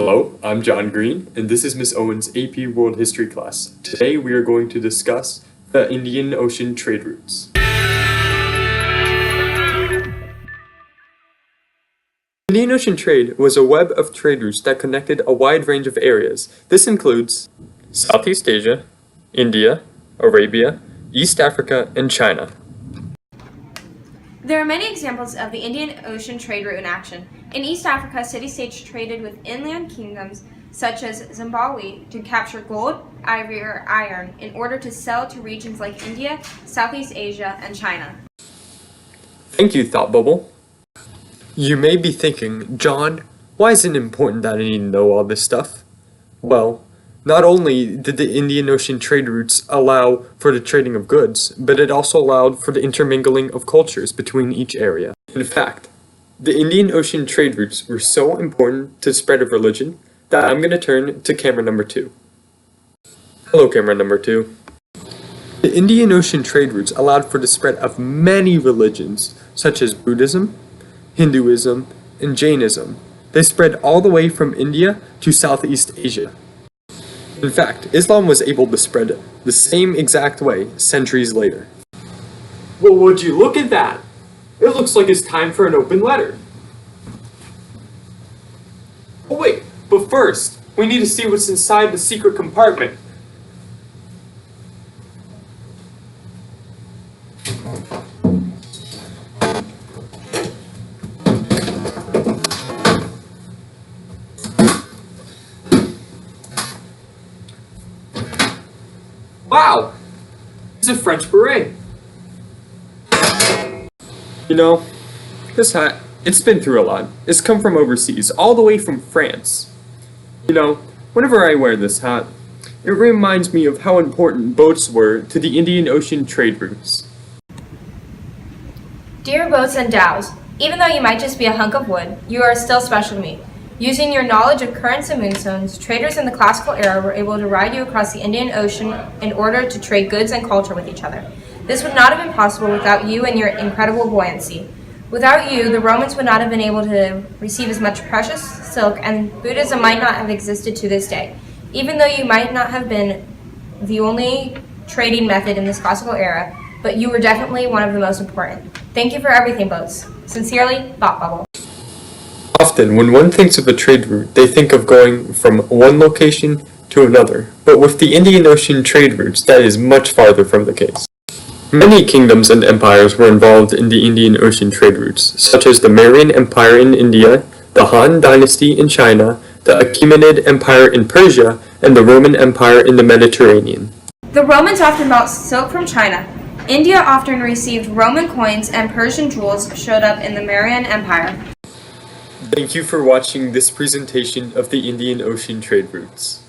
Hello, I'm John Green, and this is Miss Owen's AP World History class. Today we are going to discuss the Indian Ocean trade routes. Indian Ocean trade was a web of trade routes that connected a wide range of areas. This includes Southeast Asia, India, Arabia, East Africa, and China. There are many examples of the Indian Ocean trade route in action. In East Africa, city-states traded with inland kingdoms such as Zimbabwe to capture gold, ivory, or iron in order to sell to regions like India, Southeast Asia, and China. Thank you, Thought Bubble. You may be thinking, John, why is it important that I need to know all this stuff? Well, not only did the Indian Ocean trade routes allow for the trading of goods, but it also allowed for the intermingling of cultures between each area. In fact, the Indian Ocean trade routes were so important to the spread of religion that I'm going to turn to camera number 2. Hello, camera number 2. The Indian Ocean trade routes allowed for the spread of many religions, such as Buddhism, Hinduism, and Jainism. They spread all the way from India to Southeast Asia. In fact, Islam was able to spread the same exact way centuries later. Well, would you look at that? It looks like it's time for an open letter. Oh wait, but first, we need to see what's inside the secret compartment. Wow! It's a French beret. You know, this hat, it's been through a lot. It's come from overseas, all the way from France. You know, whenever I wear this hat, it reminds me of how important boats were to the Indian Ocean trade routes. Dear boats and dhows, even though you might just be a hunk of wood, you are still special to me. Using your knowledge of currents and moonstones, traders in the classical era were able to ride you across the Indian Ocean in order to trade goods and culture with each other. This would not have been possible without you and your incredible buoyancy. Without you, the Romans would not have been able to receive as much precious silk, and Buddhism might not have existed to this day. Even though you might not have been the only trading method in this classical era, but you were definitely one of the most important. Thank you for everything, boats. Sincerely, Thought Bubble. Often, when one thinks of a trade route, they think of going from one location to another. But with the Indian Ocean trade routes, that is much farther from the case. Many kingdoms and empires were involved in the Indian Ocean trade routes, such as the Mauryan Empire in India, the Han Dynasty in China, the Achaemenid Empire in Persia, and the Roman Empire in the Mediterranean. The Romans often bought silk from China. India often received Roman coins, and Persian jewels showed up in the Mauryan Empire. Thank you for watching this presentation of the Indian Ocean trade routes.